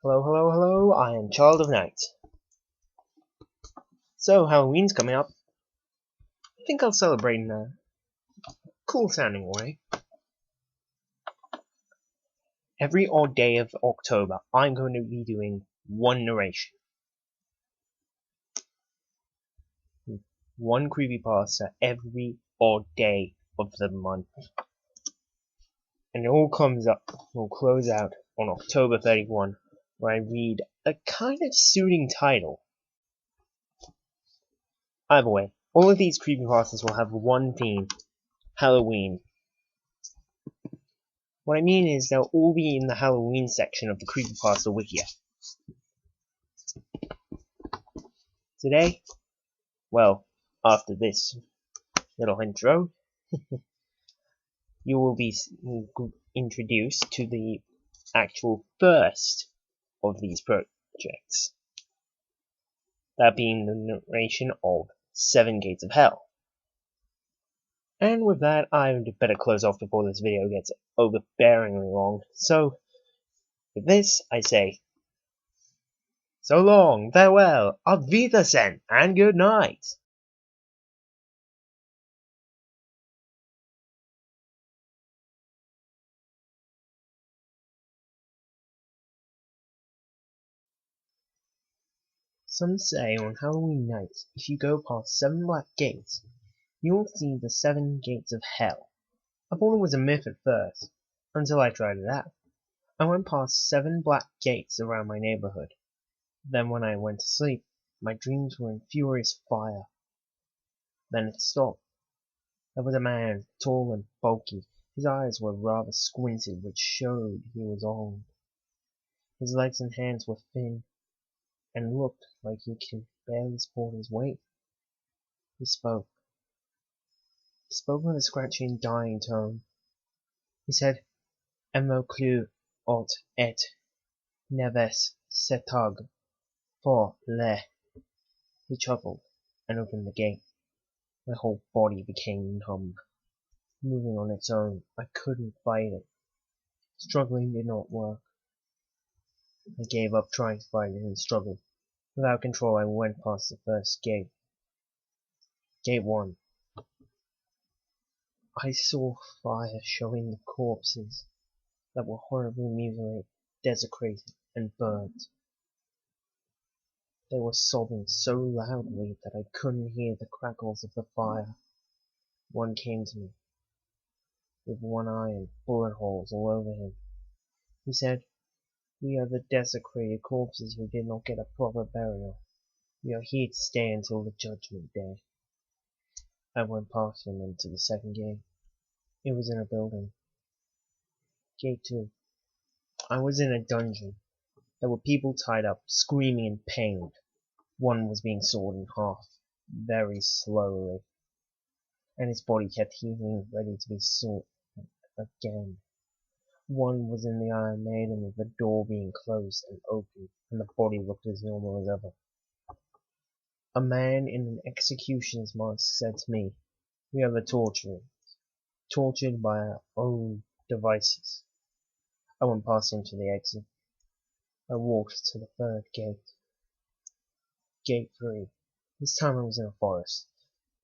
Hello, hello, hello, I am Child of Night. So, Halloween's coming up. I think I'll celebrate in a cool sounding way. Every odd day of October, I'm going to be doing one narration. One creepypasta every odd day of the month. And it all will close out on October 31, where I read a kind of suiting title. Either way, all of these creepypastas will have one theme: Halloween. What I mean is they'll all be in the Halloween section of the Creepypasta wiki. Today, well, after this little intro, you will be introduced to the actual first of these projects. That being the narration of 7 Gates of Hell. And with that, I'd better close off before this video gets overbearingly long. So, with this, I say, so long, farewell, auf Wiedersehen, and good night. Some say on Halloween night, if you go past 7 black gates, you will see the 7 gates of hell. I thought it was a myth at first, until I tried it out. I went past 7 black gates around my neighborhood. Then when I went to sleep, my dreams were in furious fire. Then it stopped. There was a man, tall and bulky. His eyes were rather squinted, which showed he was old. His legs and hands were thin, and looked like he could barely support his weight. He spoke. He spoke with a scratchy and dying tone. He said, "Emo clu alt et neves setag for le." He chuckled and opened the gate. My whole body became numb. Moving on its own, I couldn't fight it. Struggling did not work. I gave up trying to fight it and struggled. Without control, I went past the first gate. Gate 1. I saw fire showing the corpses that were horribly mutilated, desecrated, and burnt. They were sobbing so loudly that I couldn't hear the crackles of the fire. One came to me, with one eye and bullet holes all over him. He said, "We are the desecrated corpses who did not get a proper burial. We are here to stay until the judgment day." I went past him into the second gate. It was in a building. Gate 2. I was in a dungeon. There were people tied up, screaming in pain. One was being sawed in half, very slowly, and his body kept heaving, ready to be sawed again. One was in the Iron Maiden with the door being closed and open, and the body looked as normal as ever. A man in an executioner's mask said to me, "We are the torturers, tortured by our own devices." I went past him to the exit. I walked to the third gate. Gate 3. This time I was in a forest.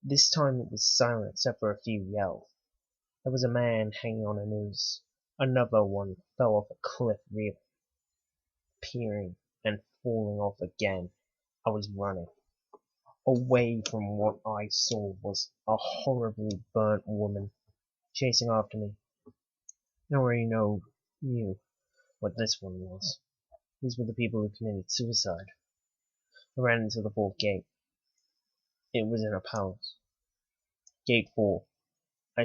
This time it was silent except for a few yells. There was a man hanging on a noose. Another one fell off a cliff, reappearing and falling off again. I was running. Away from what I saw was a horribly burnt woman chasing after me. I already knew what this one was. These were the people who committed suicide. I ran into the fourth gate. It was in a palace. Gate 4. I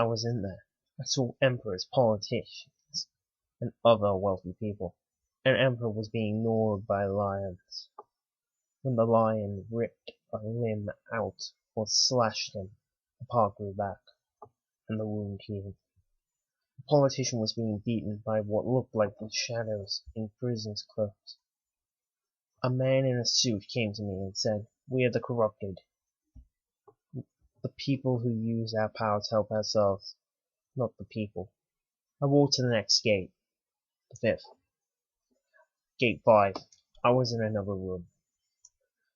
was in there. I saw emperors, politicians, and other wealthy people. An emperor was being gnawed by lions. When the lion ripped a limb out or slashed him, the part grew back, and the wound healed. The politician was being beaten by what looked like the shadows in prisoners' clothes. A man in a suit came to me and said, "We are the corrupted. The people who use our power to help ourselves, not the people." I walked to the next gate, the 5th. Gate 5. I was in another room.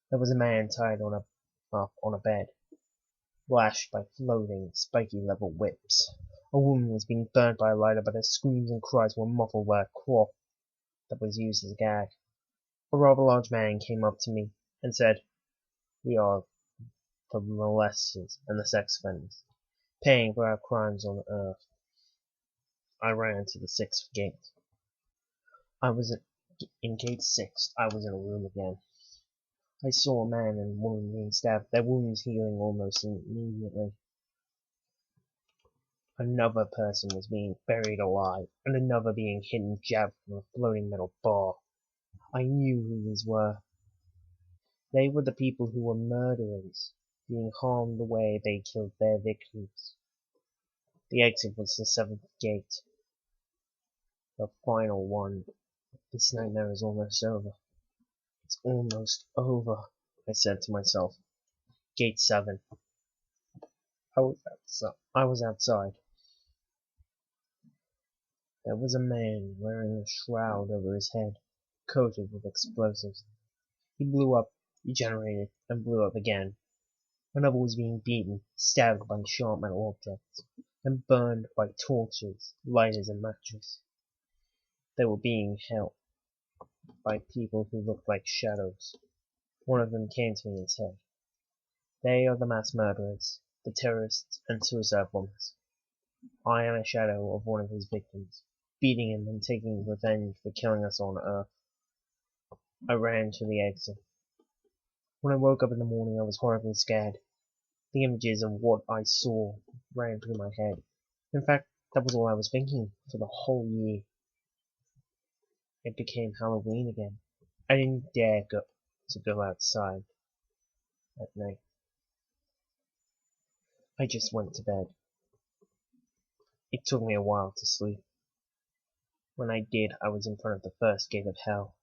There was a man tied up on a bed, lashed by floating, spiky level whips. A woman was being burned by a lighter, but her screams and cries were muffled by a cloth that was used as a gag. A rather large man came up to me and said, "We are the molesters and the sex offenders, paying for our crimes on earth." I ran to the 6th gate. I was in gate 6. I was in a room again. I saw a man and woman being stabbed, their wounds healing almost immediately. Another person was being buried alive, and another being hit and jabbed from a floating metal bar. I knew who these were. They were the people who were murderers, being harmed the way they killed their victims. The exit was the 7th gate. The final one. This nightmare is almost over. It's almost over, I said to myself. Gate 7. I was outside. There was a man wearing a shroud over his head, coated with explosives. He blew up, regenerated, and blew up again. Another was being beaten, stabbed by sharp metal objects, and burned by torches, lighters, and matches. They were being held by people who looked like shadows. One of them came to me and said, "They are the mass murderers, the terrorists, and suicide bombers. I am a shadow of one of his victims, beating him and taking revenge for killing us on Earth." I ran to the exit. When I woke up in the morning, I was horribly scared. The images of what I saw ran through my head. In fact, that was all I was thinking for the whole year. It became Halloween again. I didn't dare to go outside at night. I just went to bed. It took me a while to sleep. When I did, I was in front of the first gate of hell.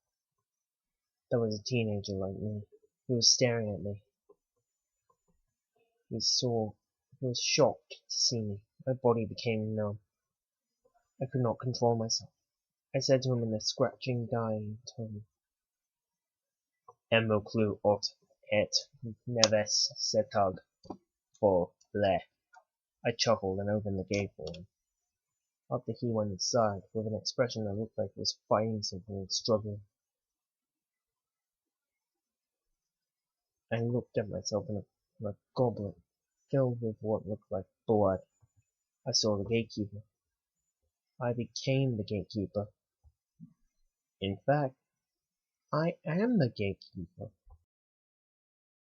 There was a teenager like me. He was staring at me. He was shocked to see me. My body became numb. I could not control myself. I said to him in a scratching, dying tone, "Emoclu ot et neves setag for le." I chuckled and opened the gate for him. After he went inside, with an expression that looked like he was fighting something and struggling. I looked at myself in a goblet filled with what looked like blood. I saw the gatekeeper. I became the gatekeeper. In fact, I am the gatekeeper.